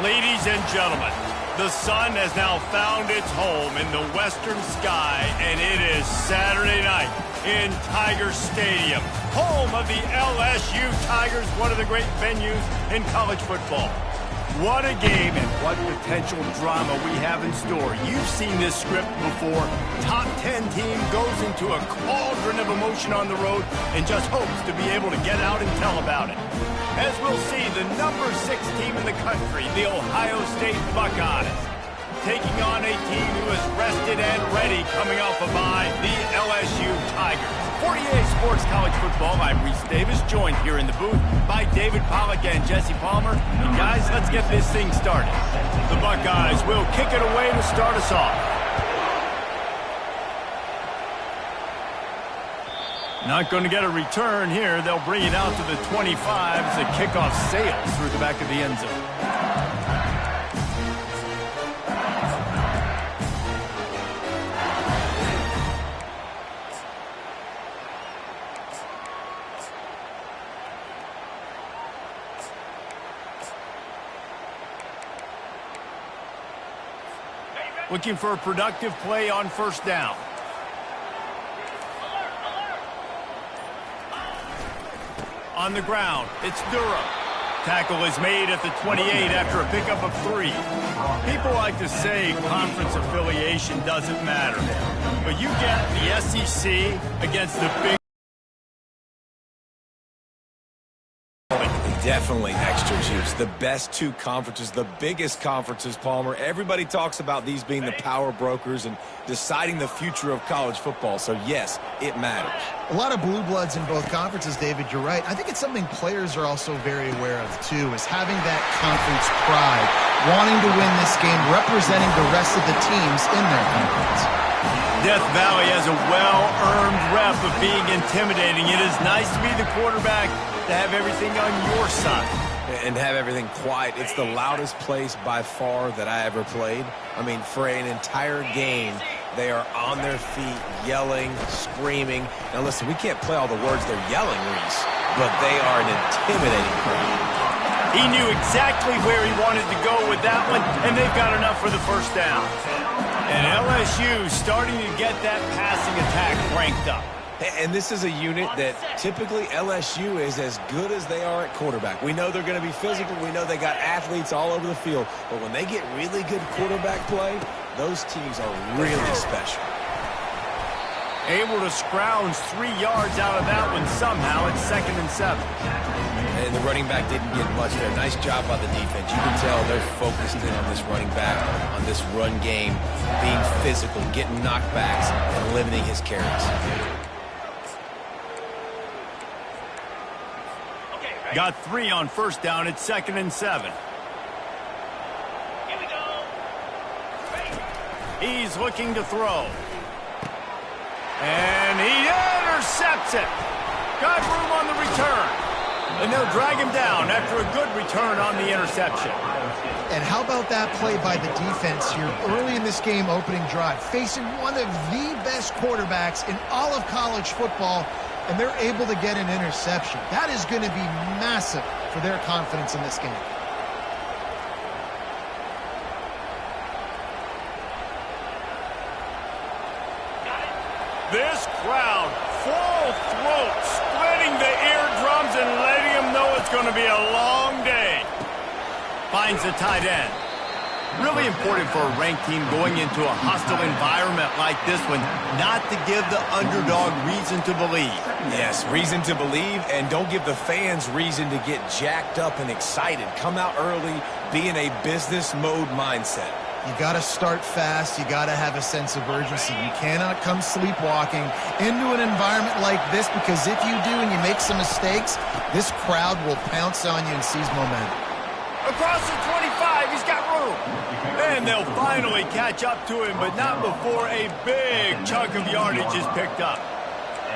Ladies and gentlemen, the sun has now found its home in the western sky, and it is Saturday night in Tiger Stadium, home of the LSU Tigers, one of the great venues in college football. What a game and what potential drama we have in store. You've seen this script before. Top 10 team goes into a cauldron of emotion on the road and just hopes to be able to get out and tell about it. As we'll see, the number 6 team in the country, the Ohio State Buckeyes, taking on a team who is rested and ready coming off a bye, the LSU Tigers. 48 Sports College Football, I'm Reese Davis, joined here in the booth by David Pollack and Jesse Palmer. And guys, let's get this thing started. The Buckeyes will kick it away to start us off. Not going to get a return here. They'll bring it out to the 25 as the kickoff sails through the back of the end zone. Looking for a productive play on first down. On the ground, it's Durham. Tackle is made at the 28 after a pickup of 3. People like to say conference affiliation doesn't matter, but you get the SEC against the big. Definitely extra juice. The best 2 conferences, the biggest conferences, Palmer. Everybody talks about these being the power brokers and deciding the future of college football. So, yes, it matters. A lot of blue bloods in both conferences, David. You're right. I think it's something players are also very aware of, too, is having that conference pride, wanting to win this game, representing the rest of the teams in their conference. Death Valley has a well-earned rep of being intimidating. It is nice to be the quarterback, to have everything on your side. And have everything quiet. It's the loudest place by far that I ever played. I mean, for an entire game, they are on their feet, yelling, screaming. Now, listen, we can't play all the words they're yelling, Reese, but they are an intimidating crowd. He knew exactly where he wanted to go with that one, and they've got enough for the first down. And LSU starting to get that passing attack ranked up. And this is a unit that typically LSU is as good as they are at quarterback. We know they're going to be physical. We know they got athletes all over the field. But when they get really good quarterback play, those teams are really special. Able to scrounge 3 yards out of that one somehow. It's 2nd and 7. And the running back didn't get much there. Nice job by the defense. You can tell they're focused in on this running back, on this run game, being physical, getting knockbacks, and limiting his carries. Got 3 on first down. It's 2nd and 7. Here we go. He's looking to throw. And he intercepts it. Got room on the return. And they'll drag him down after a good return on the interception. And how about that play by the defense here early in this game, opening drive, facing one of the best quarterbacks in all of college football, and they're able to get an interception. That is going to be massive for their confidence in this game. This crowd, full throat, splitting the eardrums and letting them know it's going to be a long day. Finds the tight end. Really important for a ranked team going into a hostile environment like this one, not to give the underdog reason to believe. Yes, reason to believe, and don't give the fans reason to get jacked up and excited. Come out early, be in a business mode mindset. You got to start fast. You got to have a sense of urgency. You cannot come sleepwalking into an environment like this, because if you do and you make some mistakes, this crowd will pounce on you and seize momentum. Across the 25, he's got room. And they'll finally catch up to him, but not before a big chunk of yardage is picked up.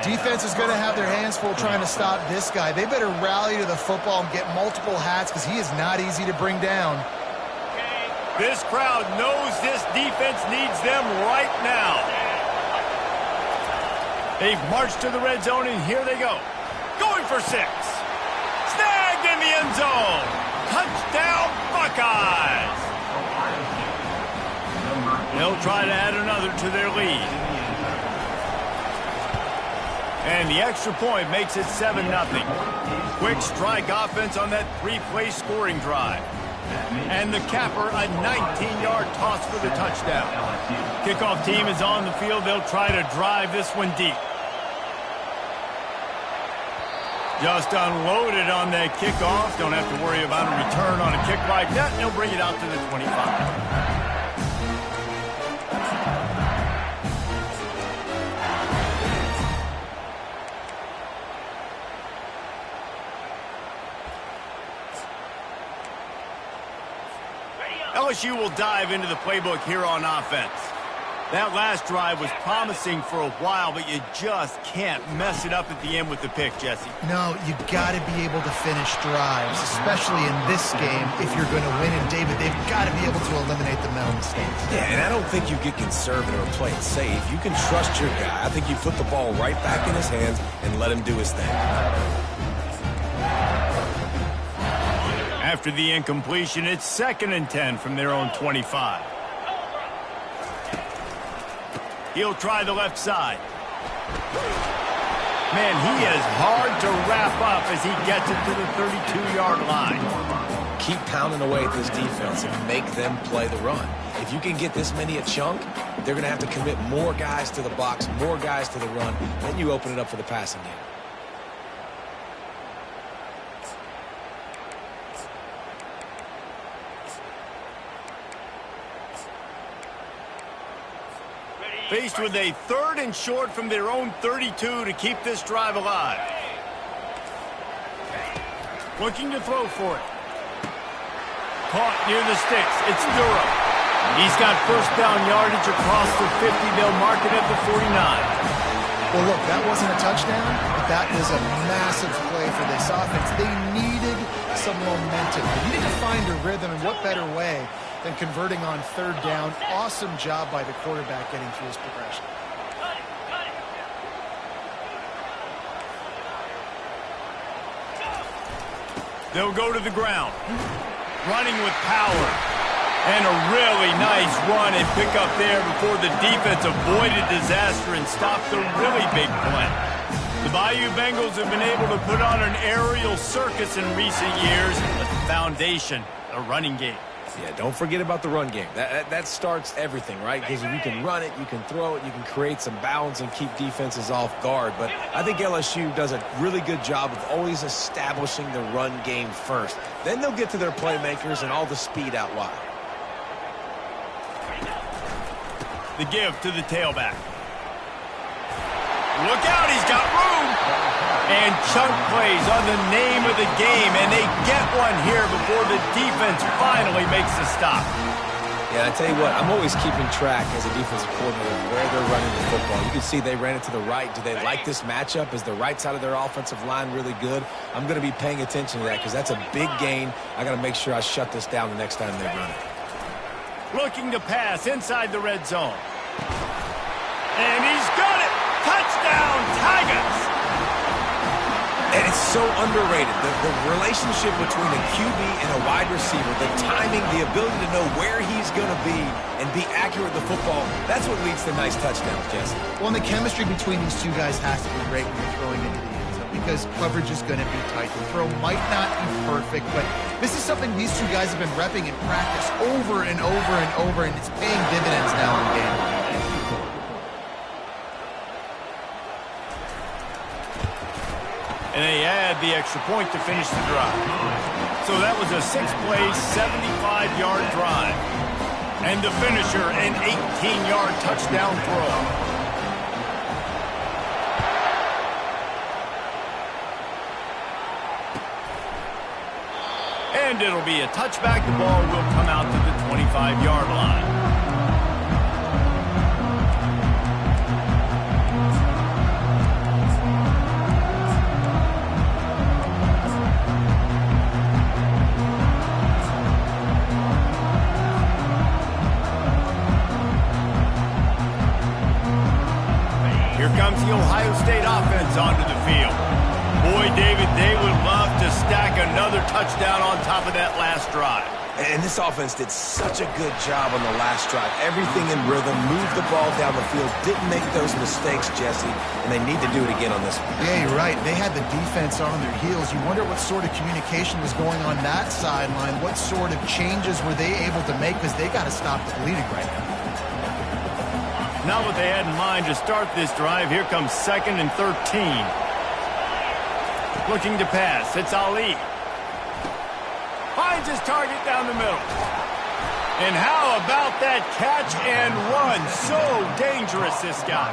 Defense is going to have their hands full trying to stop this guy. They better rally to the football and get multiple hats, because he is not easy to bring down. This crowd knows this defense needs them right now. They've marched to the red zone, and here they go. Going for 6. Snagged in the end zone. Touchdown, Buckeyes. They'll try to add another to their lead. And the extra point makes it 7-0. Quick strike offense on that three-play scoring drive. And the capper, a 19-yard toss for the touchdown. Kickoff team is on the field. They'll try to drive this one deep. Just unloaded on that kickoff. Don't have to worry about a return on a kick like that. They'll bring it out to the 25. LSU will dive into the playbook here on offense. That last drive was promising for a while, but you just can't mess it up at the end with the pick, Jesse. No, you got to be able to finish drives, especially in this game if you're going to win. And, David, they've got to be able to eliminate the mental mistakes. Yeah, and I don't think you get conservative or play it safe. You can trust your guy. I think you put the ball right back in his hands and let him do his thing. After the incompletion, it's 2nd and 10 from their own 25. He'll try the left side. Man, he is hard to wrap up as he gets it to the 32-yard line. Keep pounding away at this defense and make them play the run. If you can get this many a chunk, they're going to have to commit more guys to the box, more guys to the run. Then you open it up for the passing game. Faced with a 3rd and short from their own 32 to keep this drive alive. Looking to throw for it. Caught near the sticks. It's Durham. He's got first down yardage across the 50. They'll mark it at the 49. Well, look, that wasn't a touchdown, but that was a massive play for this offense. They needed some momentum. They needed to find a rhythm, and what better way than converting on 3rd down. Awesome job by the quarterback getting through his progression. They'll go to the ground. Running with power. And a really nice run and pick up there before the defense avoided disaster and stopped the really big play. The Bayou Bengals have been able to put on an aerial circus in recent years, but the foundation, the running game. Yeah, don't forget about the run game. That starts everything, right? Because if you can run it, you can throw it, you can create some balance and keep defenses off guard. But I think LSU does a really good job of always establishing the run game first. Then they'll get to their playmakers and all the speed out wide. The give to the tailback. Look out, he's got room. And chunk plays on the name of the game, and they get one here before the defense finally makes a stop. Yeah, I tell you what, I'm always keeping track as a defensive coordinator of where they're running the football. You can see they ran it to the right. Do they like this matchup? Is the right side of their offensive line really good? I'm going to be paying attention to that because that's a big gain. I got to make sure I shut this down the next time they run it. Looking to pass inside the red zone. And he's got it. Touchdown, Tigers. And it's so underrated. The relationship between a QB and a wide receiver, the timing, the ability to know where he's going to be and be accurate with the football, that's what leads to nice touchdowns, Jesse. Well, and the chemistry between these two guys has to be great when you're throwing into the end zone because coverage is going to be tight. The throw might not be perfect, but this is something these two guys have been repping in practice over and over and over, and it's paying dividends now in game. And they add the extra point to finish the drive. So that was a 6-play, 75-yard drive. And the finisher, an 18-yard touchdown throw. And it'll be a touchback. The ball will come out to the 25-yard line. Here comes the Ohio State offense onto the field. Boy, David, they would love to stack another touchdown on top of that last drive. And this offense did such a good job on the last drive. Everything in rhythm, moved the ball down the field, didn't make those mistakes, Jesse, and they need to do it again on this one. Yeah, you're right. They had the defense on their heels. You wonder what sort of communication was going on that sideline. What sort of changes were they able to make, because they got to stop the bleeding right now. Not what they had in mind to start this drive. Here comes 2nd and 13. Looking to pass. It's Ali. Finds his target down the middle. And how about that catch and run? So dangerous, this guy.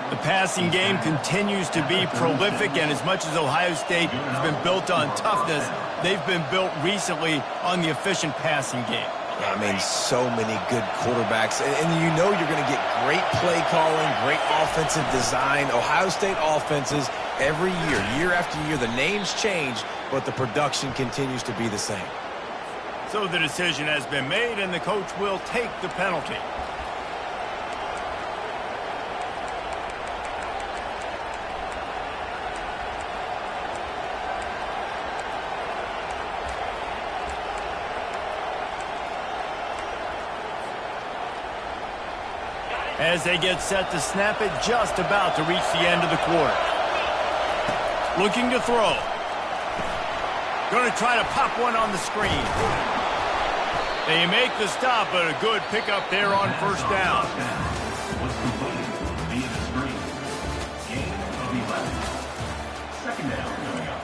The passing game continues to be prolific, and as much as Ohio State has been built on toughness, they've been built recently on the efficient passing game. I mean, so many good quarterbacks. And you know you're going to get great play calling, great offensive design. Ohio State offenses every year after year, the names change, but the production continues to be the same. So the decision has been made, and the coach will take the penalty. As they get set to snap it, just about to reach the end of the quarter. Looking to throw. Going to try to pop one on the screen. They make the stop, but a good pickup there on first down. Was completed via the screen. Gain of 11. Second down coming up.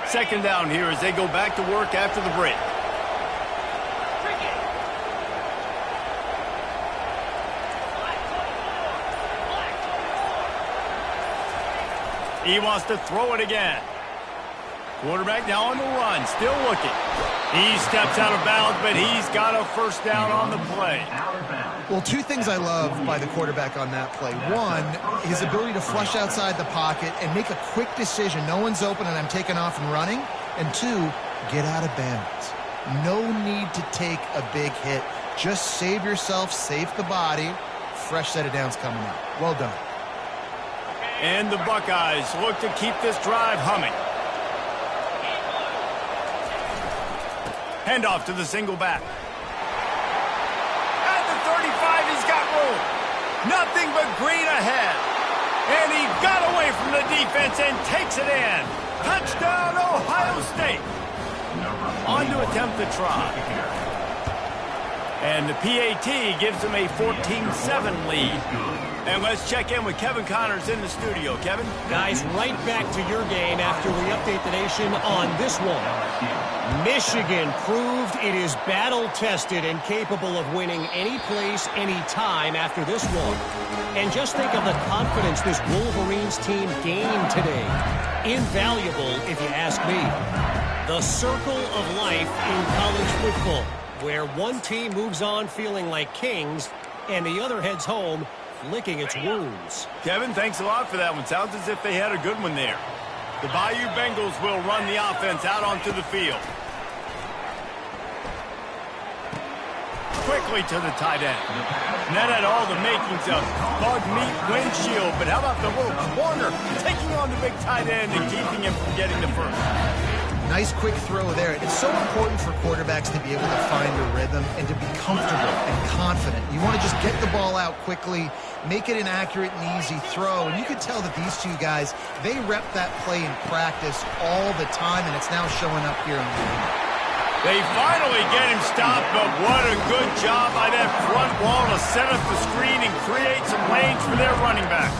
Second down here as they go back to work after the break. He wants to throw it again. Quarterback now on the run, still looking. He steps out of bounds, but he's got a first down on the play. Well, two things I love by the quarterback on that play. One, his ability to flush outside the pocket and make a quick decision. No one's open and I'm taking off and running. And two, get out of bounds. No need to take a big hit. Just save yourself, save the body. Fresh set of downs coming up. Well done. And the Buckeyes look to keep this drive humming. Handoff to the single back. At the 35, he's got room. Nothing but green ahead. And he got away from the defense and takes it in. Touchdown, Ohio State. On to attempt the try. And the PAT gives them a 14-7 lead. And let's check in with Kevin Connors in the studio. Kevin? Guys, right back to your game after we update the nation on this one. Michigan proved it is battle-tested and capable of winning any place, any time after this one. And just think of the confidence this Wolverines team gained today. Invaluable, if you ask me. The circle of life in college football, where one team moves on feeling like kings and the other heads home licking its wounds. Kevin, thanks a lot for that one. Sounds as if they had a good one there. The Bayou Bengals will run the offense out onto the field. Quickly to the tight end. And that had all the makings of bug meat windshield, but how about the little corner taking on the big tight end and keeping him from getting the first? Nice quick throw there. It's so important for quarterbacks to be able to find a rhythm and to be comfortable and confident. You want to just get the ball out quickly, make it an accurate and easy throw. And you can tell that these two guys, they rep that play in practice all the time, and it's now showing up here on the field. They finally get him stopped, but what a good job by that front wall to set up the screen and create some lanes for their running back.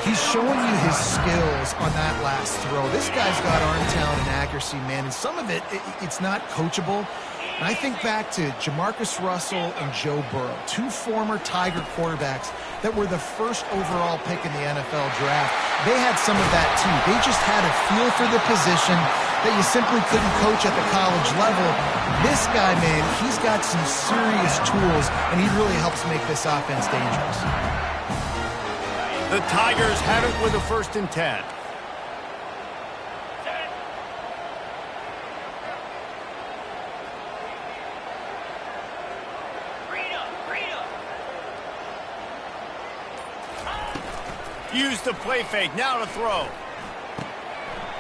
He's showing you his skills on that last throw. This guy's got arm talent and accuracy, man, and some of it's not coachable. And I think back to Jamarcus Russell and Joe Burrow, two former Tiger quarterbacks that were the first overall pick in the NFL draft. They had some of that, too. They just had a feel for the position that you simply couldn't coach at the college level. This guy, man, he's got some serious tools, and he really helps make this offense dangerous. The Tigers have it with a 1st and 10. Use the play fake. Now to throw.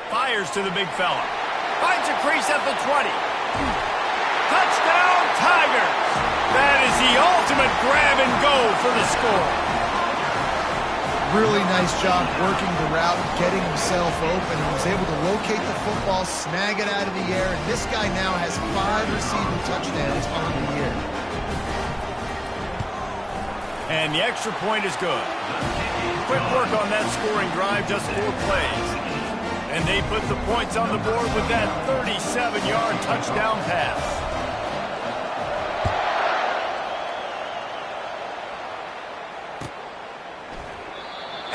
Fires to the big fella. Finds a crease at the 20. Touchdown, Tigers! That is the ultimate grab and go for the score. Really nice job working the route, getting himself open. He was able to locate the football, snag it out of the air, and this guy now has 5 receiving touchdowns on the year. And the extra point is good. Quick work on that scoring drive, just 4 plays. And they put the points on the board with that 37-yard touchdown pass.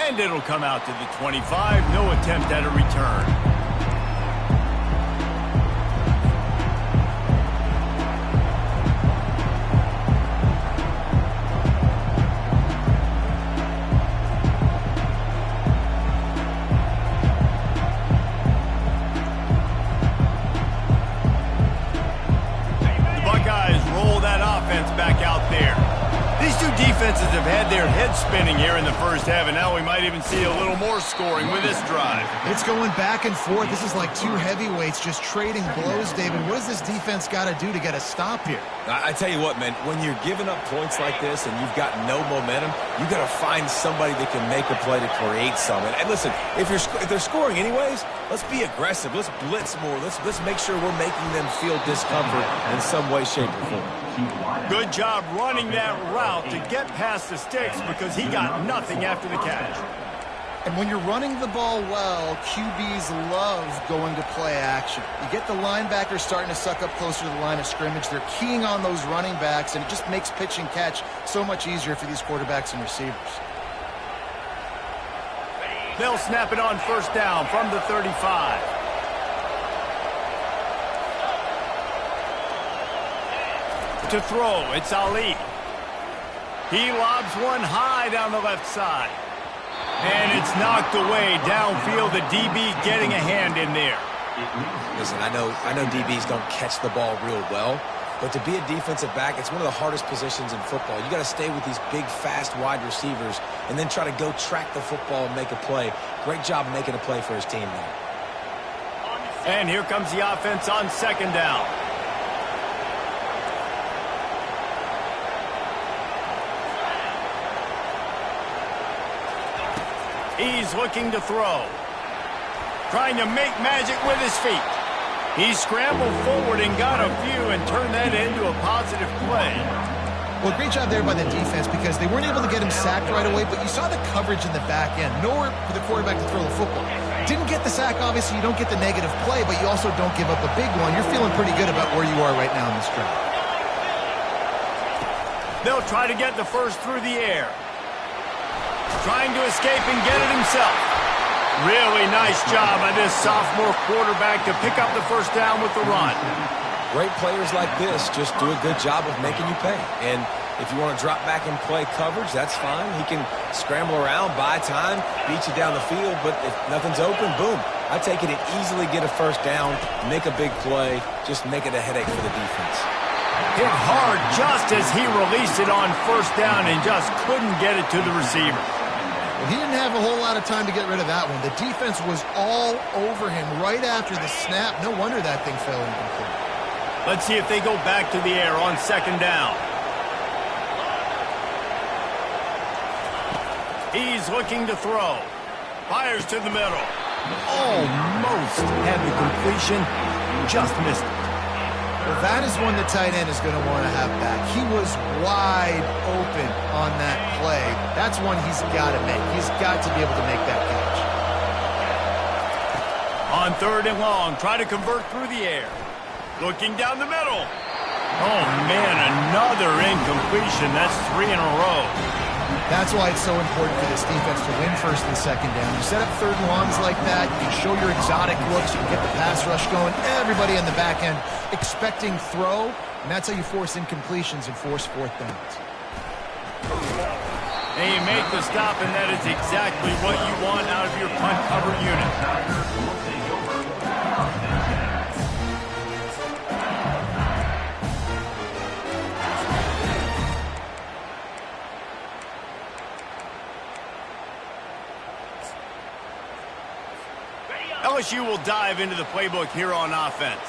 And it'll come out to the 25. No attempt at a return. Defenses have had their heads spinning here in the first half, and now we might even see a little more scoring with this drive. It's going back and forth. This is like 2 heavyweights just trading blows, David. What does this defense got to do to get a stop here? I tell you what, man, when you're giving up points like this and you've got no momentum, you got to find somebody that can make a play to create something. And listen, if they're scoring anyways, let's be aggressive. Let's blitz more. Let's make sure we're making them feel discomfort in some way, shape, or form. Good job running that route to get past the sticks because he got nothing after the catch. And when you're running the ball well, QBs love going to play action. You get the linebackers starting to suck up closer to the line of scrimmage. They're keying on those running backs, and it just makes pitch and catch so much easier for these quarterbacks and receivers. They'll snap it on first down from the 35. To throw, it's Ali. He lobs one high down the left side. And it's knocked away downfield. The DB getting a hand in there. Listen, I know DBs don't catch the ball real well, but to be a defensive back, it's one of the hardest positions in football. You got to stay with these big, fast wide receivers and then try to go track the football and make a play. Great job making a play for his team there. And here comes the offense on second down. He's looking to throw. Trying to make magic with his feet. He scrambled forward and got a few and turned that into a positive play. Well, great job there by the defense because they weren't able to get him sacked right away, but you saw the coverage in the back end. Nowhere for the quarterback to throw the football. Didn't get the sack, obviously. You don't get the negative play, but you also don't give up a big one. You're feeling pretty good about where you are right now in this drive. They'll try to get the first through the air. Trying to escape and get it himself. Really nice job by this sophomore quarterback to pick up the first down with the run. Great players like this just do a good job of making you pay. And if you want to drop back and play coverage, that's fine. He can scramble around, buy time, beat you down the field, but if nothing's open, boom. I take it and easily get a first down, make a big play, just make it a headache for the defense. Hit hard just as he released it on first down and just couldn't get it to the receiver. Well, he didn't have a whole lot of time to get rid of that one. The defense was all over him right after the snap. No wonder that thing fell incomplete. Let's see if they go back to the air on second down. He's looking to throw. Fires to the middle. Almost had the completion. Just missed it. Well, that is one the tight end is going to want to have back. He was wide open on that play. That's one he's got to make. He's got to be able to make that catch. On third and long, try to convert through the air. Looking down the middle. Oh, man, another incompletion. That's 3 in a row. That's why it's so important for this defense to win first and second down. You set up third and longs like that, you can show your exotic looks, you can get the pass rush going, everybody on the back end expecting throw, and that's how you force incompletions and force fourth downs. And you make the stop, and that is exactly what you want out of your punt cover unit. LSU will dive into the playbook here on offense.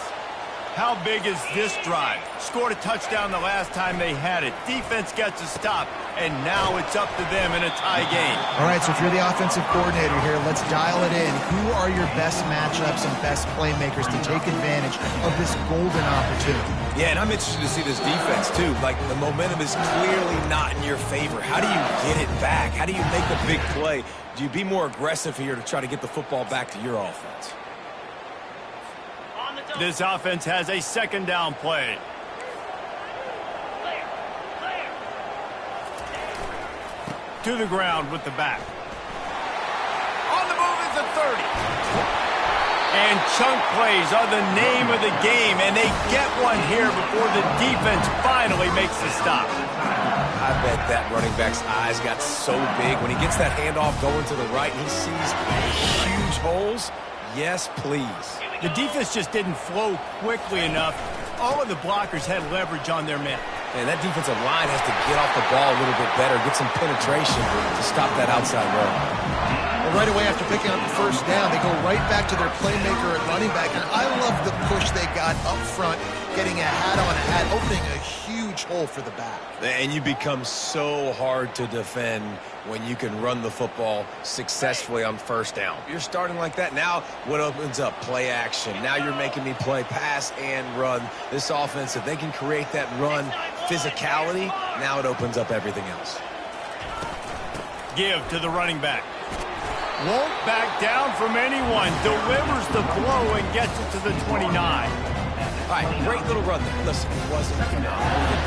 How big is this drive? Scored a touchdown the last time they had it. Defense gets a stop, and now it's up to them in a tie game. All right, so if you're the offensive coordinator here, let's dial it in. Who are your best matchups and best playmakers to take advantage of this golden opportunity? Yeah, and I'm interested to see this defense, too. Like, the momentum is clearly not in your favor. How do you get it back? How do you make a big play? Do you be more aggressive here to try to get the football back to your offense? This offense has a second down play. To the ground with the back. On the move is the 30. And chunk plays are the name of the game, and they get one here before the defense finally makes the stop. I bet that running back's eyes got so big when he gets that handoff going to the right and he sees the huge holes. Yes, please. The defense just didn't flow quickly enough. All of the blockers had leverage on their men. And that defensive line has to get off the ball a little bit better, get some penetration to stop that outside run. Well, right away after picking up the first down, they go right back to their playmaker at running back. And I love the push they got up front, getting a hat on a hat, opening a huge hole for the back. And you become so hard to defend when you can run the football successfully on first down. You're starting like that. Now what opens up? Play action. Now you're making me play pass and run. This offense, if they can create that run physicality, now it opens up everything else. Give to the running back. Won't back down from anyone. Delivers the blow and gets it to the 29. All right, great little run there. Listen, it wasn't phenomenal to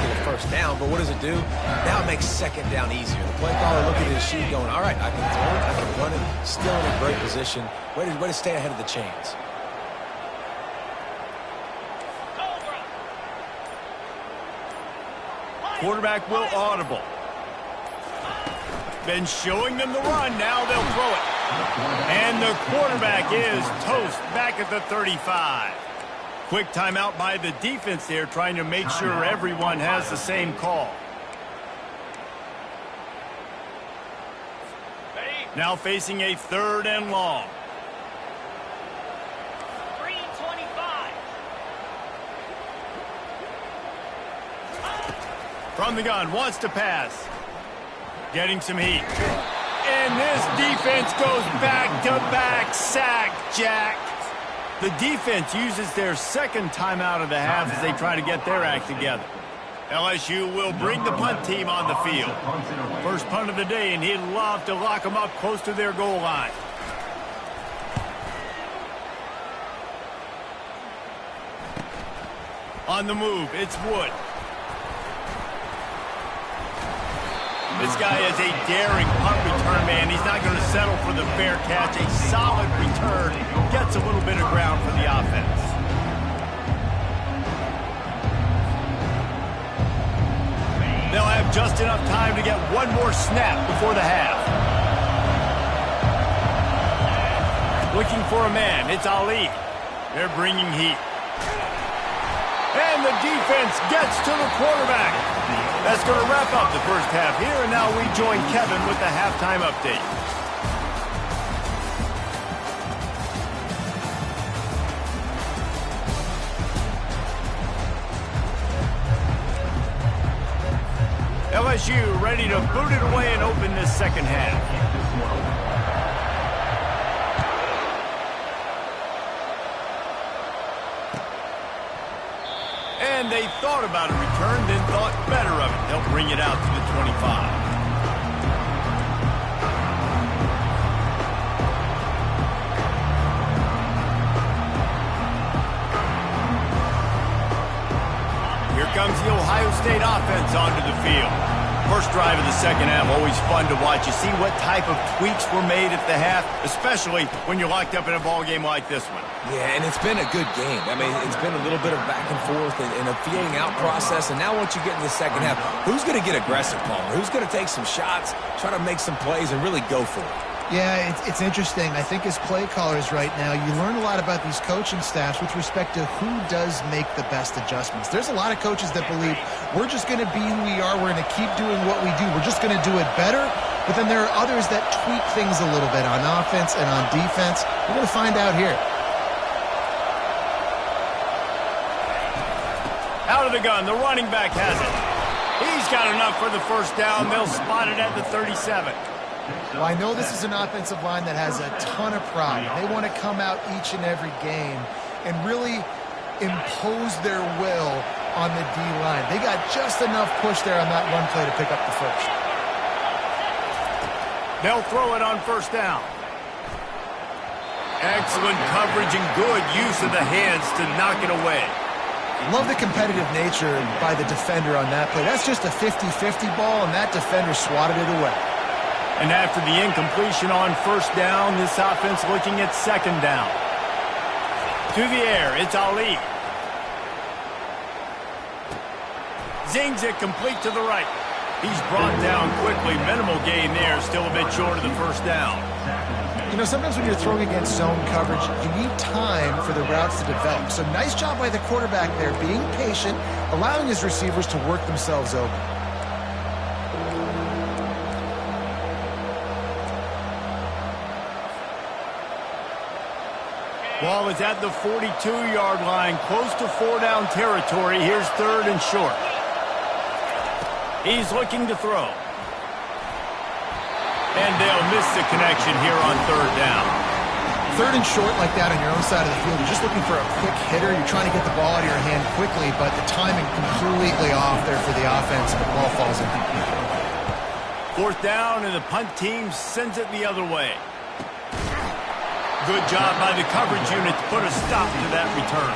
get a first down, but what does it do? Now it makes second down easier. The play caller looking at his sheet going, all right, I can throw it, I can run it, still in a great position. Way to stay ahead of the chains. Quarterback will audible. Been showing them the run. Now they'll throw it. And the quarterback is toast back at the 35. Quick timeout by the defense there, trying to make sure everyone has the same call. Now facing a 3rd and long. 3:25. From the gun, wants to pass. Getting some heat. And this defense goes back-to-back sack, Jack. The defense uses their second timeout of the half as they try to get their act together. LSU will bring the punt team on the field. First punt of the day, and he'd love to lock them up close to their goal line. On the move, it's Wood. This guy is a daring punt return man. He's not going to settle for the fair catch. A solid return. Gets a little bit of ground for the offense. They'll have just enough time to get one more snap before the half. Looking for a man. It's Ali. They're bringing heat. And the defense gets to the quarterback. That's going to wrap up the first half here, and now we join Kevin with the halftime update. LSU ready to boot it away and open this second half. And they thought about a return, then thought better of it. They'll bring it out to the 25. Here comes the Ohio State offense onto the field. First drive of the second half, always fun to watch. You see what type of tweaks were made at the half, especially when you're locked up in a ball game like this one. Yeah, and it's been a good game. I mean, it's been a little bit of back and forth and a feeling out process. And now once you get in the second half, who's going to get aggressive, Palmer? Who's going to take some shots, try to make some plays, and really go for it? Yeah, it's interesting. I think as play callers right now, you learn a lot about these coaching staffs with respect to who does make the best adjustments. There's a lot of coaches that believe we're just going to be who we are. We're going to keep doing what we do. We're just going to do it better. But then there are others that tweak things a little bit on offense and on defense. We're going to find out here. Out of the gun, the running back has it. He's got enough for the first down. They'll spot it at the 37. Well, I know this is an offensive line that has a ton of pride. They want to come out each and every game and really impose their will on the D-line. They got just enough push there on that run play to pick up the first. They'll throw it on first down. Excellent coverage and good use of the hands to knock it away. Love the competitive nature by the defender on that play. That's just a 50-50 ball, and that defender swatted it away. And after the incompletion on first down, this offense looking at second down. To the air, it's Ali. Zings it complete to the right. He's brought down quickly. Minimal gain there, still a bit short of the first down. You know, sometimes when you're throwing against zone coverage, you need time for the routes to develop. So nice job by the quarterback there, being patient, allowing his receivers to work themselves open. Ball is at the 42-yard line, close to four-down territory. Here's third and short. He's looking to throw. And they'll miss the connection here on third down. Third and short like that on your own side of the field, you're just looking for a quick hitter. You're trying to get the ball out of your hand quickly, but the timing completely off there for the offense, but the ball falls in. Fourth down, and the punt team sends it the other way. Good job by the coverage unit to put a stop to that return.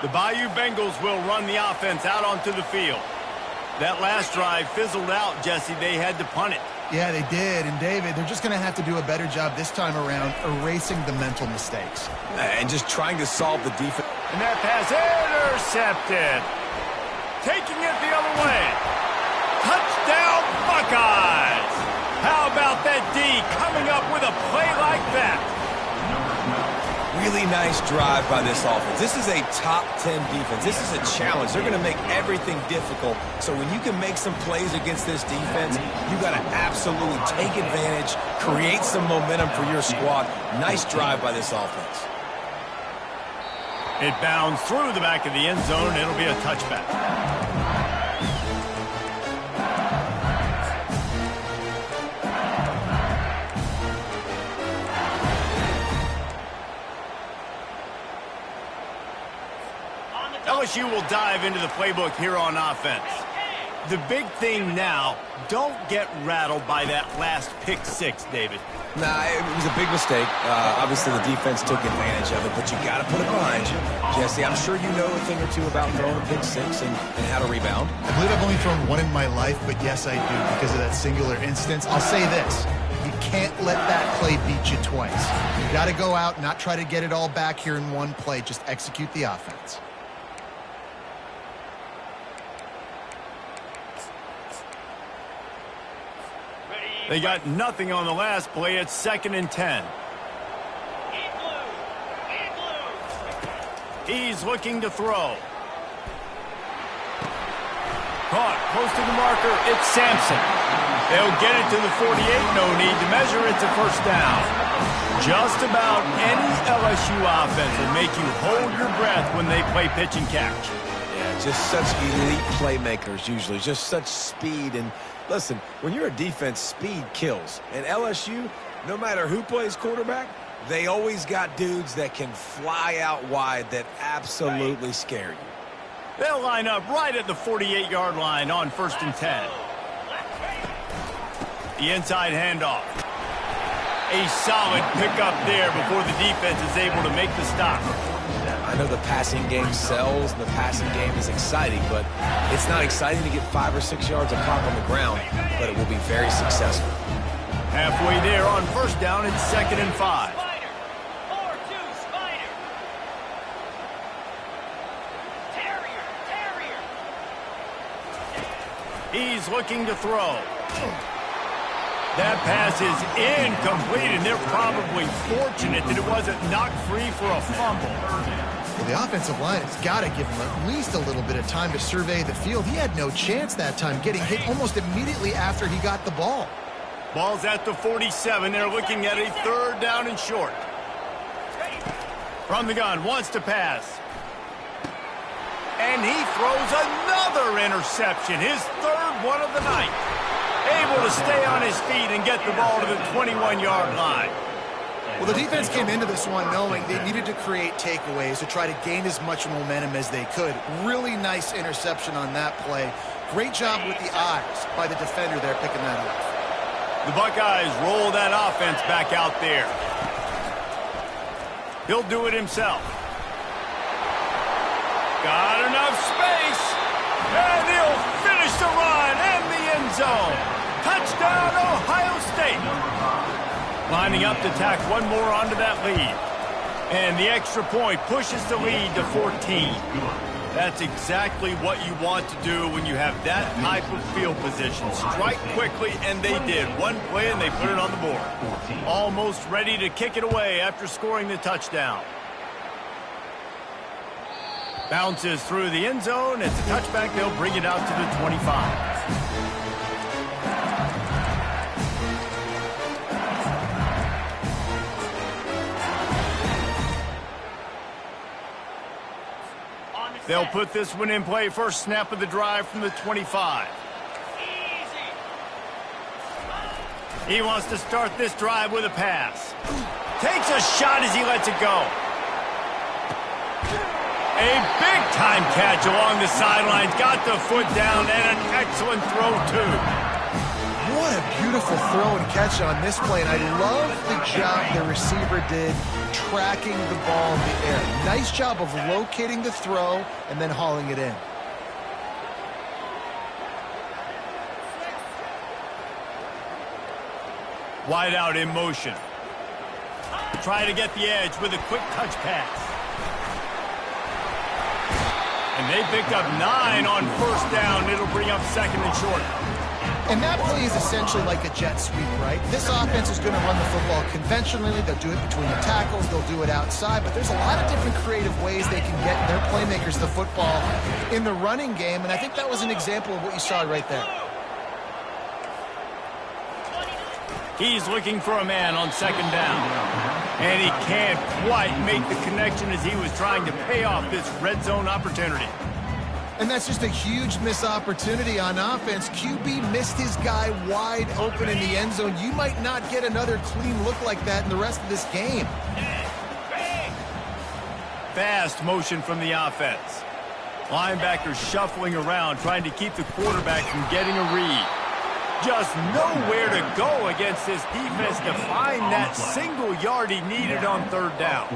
The Bayou Bengals will run the offense out onto the field. That last drive fizzled out, Jesse. They had to punt it. Yeah, they did. And, David, they're just going to have to do a better job this time around erasing the mental mistakes. And just trying to solve the defense. And that pass intercepted. Taking it the other way. Touchdown, Buckeyes. How about that D coming up with a play like that? Really nice drive by this offense. This is a top 10 defense. This is a challenge. They're going to make everything difficult. So when you can make some plays against this defense, you got to absolutely take advantage, create some momentum for your squad. Nice drive by this offense. It bounds through the back of the end zone. It'll be a touchback. LSU will dive into the playbook here on offense. The big thing now, don't get rattled by that last pick six, David. Nah, it was a big mistake. Obviously, the defense took advantage of it, but you got to put it behind you. Jesse, I'm sure you know a thing or two about throwing a pick six and how to rebound. I believe I've only thrown one in my life, but yes, I do because of that singular instance. I'll say this. You can't let that play beat you twice. You got to go out, not try to get it all back here in one play. Just execute the offense. They got nothing on the last play. It's 2nd and 10. He's looking to throw. Caught close to the marker. It's Sampson. They'll get it to the 48. No need to measure. It's a first down. Just about any LSU offense will make you hold your breath when they play pitch and catch. Yeah, just such elite playmakers usually. Just such speed. And listen, when you're a defense, speed kills. And LSU, no matter who plays quarterback, they always got dudes that can fly out wide that absolutely scare you. They'll line up right at the 48-yard line on 1st and 10. The inside handoff. A solid pickup there before the defense is able to make the stop. I know the passing game sells and the passing game is exciting, but it's not exciting to get 5 or 6 yards of pop on the ground, but it will be very successful. Halfway there on first down, it's 2nd and 5. He's looking to throw. That pass is incomplete, and they're probably fortunate that it wasn't knocked free for a fumble. Well, the offensive line has got to give him at least a little bit of time to survey the field. He had no chance that time, getting hit almost immediately after he got the ball. Ball's at the 47. They're looking at a 3rd down and short. From the gun, wants to pass. And he throws another interception, his 3rd one of the night. Able to stay on his feet and get the ball to the 21-yard line. Well, the defense came into this one knowing they needed to create takeaways to try to gain as much momentum as they could. Really nice interception on that play. Great job with the eyes by the defender there picking that up. The Buckeyes roll that offense back out there. He'll do it himself. Got enough space. And he'll finish the run in the end zone. Touchdown, Ohio State. Lining up to tack one more onto that lead. And the extra point pushes the lead to 14. That's exactly what you want to do when you have that type of field position. Strike quickly, and they did. One play, and they put it on the board. Almost ready to kick it away after scoring the touchdown. Bounces through the end zone. It's a touchback. They'll bring it out to the 25. They'll put this one in play. First snap of the drive from the 25. He wants to start this drive with a pass. Takes a shot as he lets it go. A big-time catch along the sidelines. Got the foot down and an excellent throw, too. What a beautiful throw and catch on this play, and I love the job the receiver did tracking the ball in the air. Nice job of locating the throw and then hauling it in. Wide out in motion. Try to get the edge with a quick touch pass. And they picked up 9 on first down. It'll bring up 2nd and short. And that play is essentially like a jet sweep, right? This offense is going to run the football conventionally. They'll do it between the tackles. They'll do it outside. But there's a lot of different creative ways they can get their playmakers the football in the running game. And I think that was an example of what you saw right there. He's looking for a man on 2nd down. And he can't quite make the connection as he was trying to pay off this red zone opportunity. And that's just a huge missed opportunity on offense. QB missed his guy wide open in the end zone. You might not get another clean look like that in the rest of this game. Fast motion from the offense. Linebackers shuffling around, trying to keep the quarterback from getting a read. Just nowhere to go against this defense to find that single yard he needed on 3rd down.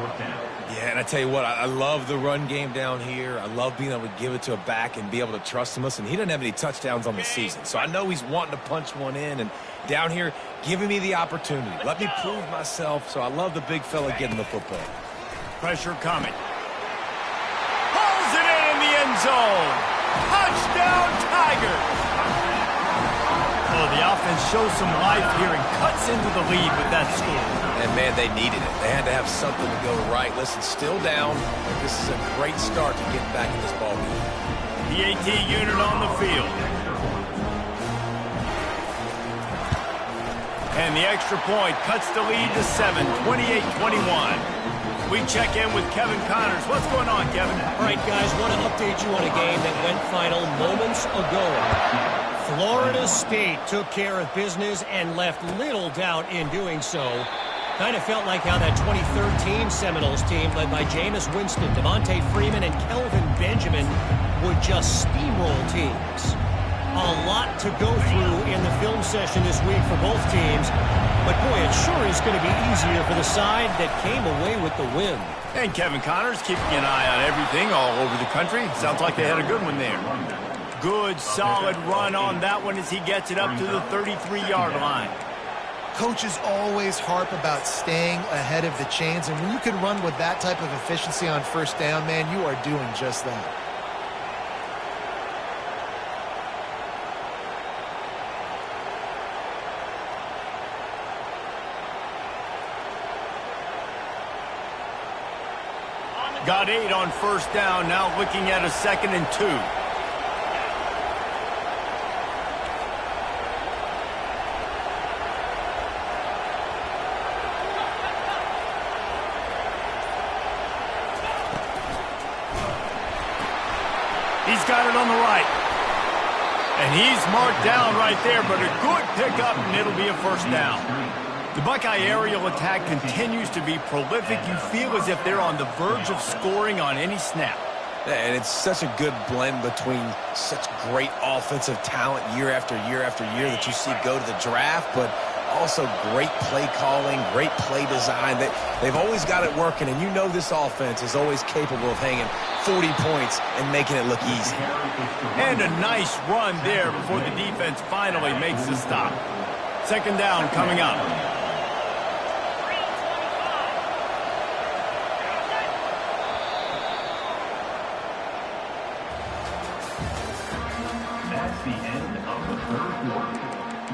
Yeah, and I tell you what, I love the run game down here. I love being able to give it to a back and be able to trust him. Listen, he doesn't have any touchdowns on the season, so I know he's wanting to punch one in. And down here, giving me the opportunity. Let me prove myself, so I love the big fella getting the football. Pressure coming. Pulls it in the end zone. Touchdown, Tigers. Oh, the offense shows some life here and cuts into the lead with that score. And, man, they needed it. They had to have something to go right. Listen, still down. This is a great start to get back in this ballgame. The AT unit on the field. And the extra point cuts the lead to 7, 28-21. We check in with Kevin Connors. What's going on, Kevin? All right, guys, want to update you on a game that went final moments ago. Florida State took care of business and left little doubt in doing so. Kind of felt like how that 2013 Seminoles team, led by Jameis Winston, Devontae Freeman, and Kelvin Benjamin, would just steamroll teams. A lot to go through in the film session this week for both teams. But, boy, it sure is going to be easier for the side that came away with the win. And Kevin Connors keeping an eye on everything all over the country. Sounds like they had a good one there. Good, solid run on that one as he gets it up to the 33-yard line. Coaches always harp about staying ahead of the chains, and when you can run with that type of efficiency on first down, man, you are doing just that. Got 8 on first down, now looking at a 2nd and 2. He's got it on the right. And he's marked down right there, but a good pickup, and it'll be a first down. The Buckeye aerial attack continues to be prolific. You feel as if they're on the verge of scoring on any snap. And it's such a good blend between such great offensive talent year after year after year that you see go to the draft, but also great play calling, great play design. They've always got it working, and you know this offense is always capable of hanging 40 points and making it look easy. And a nice run there before the defense finally makes the stop. 2nd down coming up. That's the end of the 3rd quarter.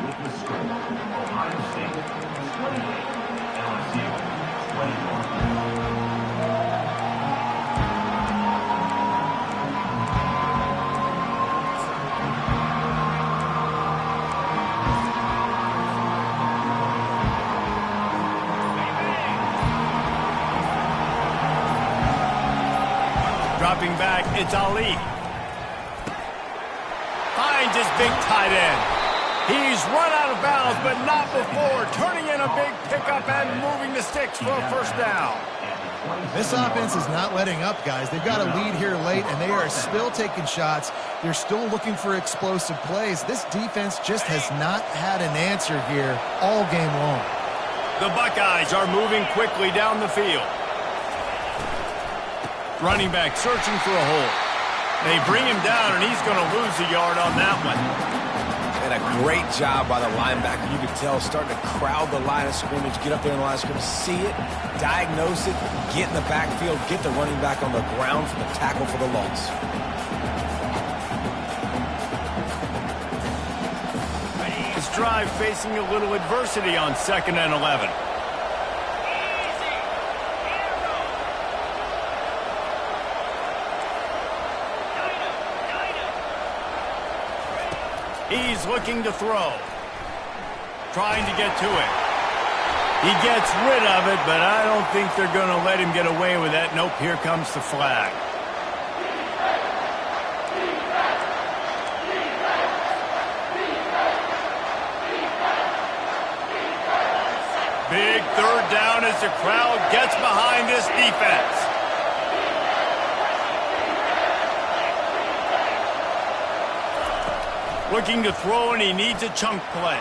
With the score, Ohio State 28, LSU 21. Dropping back, it's Ali. Finds his big tight end. He's run out of bounds, but not before. Turning in a big pickup and moving the sticks for a first down. This offense is not letting up, guys. They've got a lead here late, and they are still taking shots. They're still looking for explosive plays. This defense just has not had an answer here all game long. The Buckeyes are moving quickly down the field. Running back searching for a hole. They bring him down, and he's going to lose a yard on that one. And a great job by the linebacker. You could tell starting to crowd the line of scrimmage, get up there in the line of scrimmage, see it, diagnose it, get in the backfield, get the running back on the ground for the tackle for the loss. This drive facing a little adversity on 2nd and 11. He's looking to throw. Trying to get to it. He gets rid of it, but I don't think they're going to let him get away with that. Nope, here comes the flag. Big 3rd down as the crowd gets behind this defense. Looking to throw, and he needs a chunk play.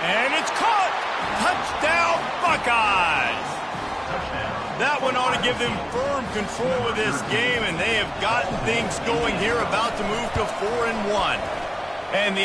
And it's caught! Touchdown, Buckeyes! That one ought to give them firm control of this game, and they have gotten things going here, about to move to 4-1. And the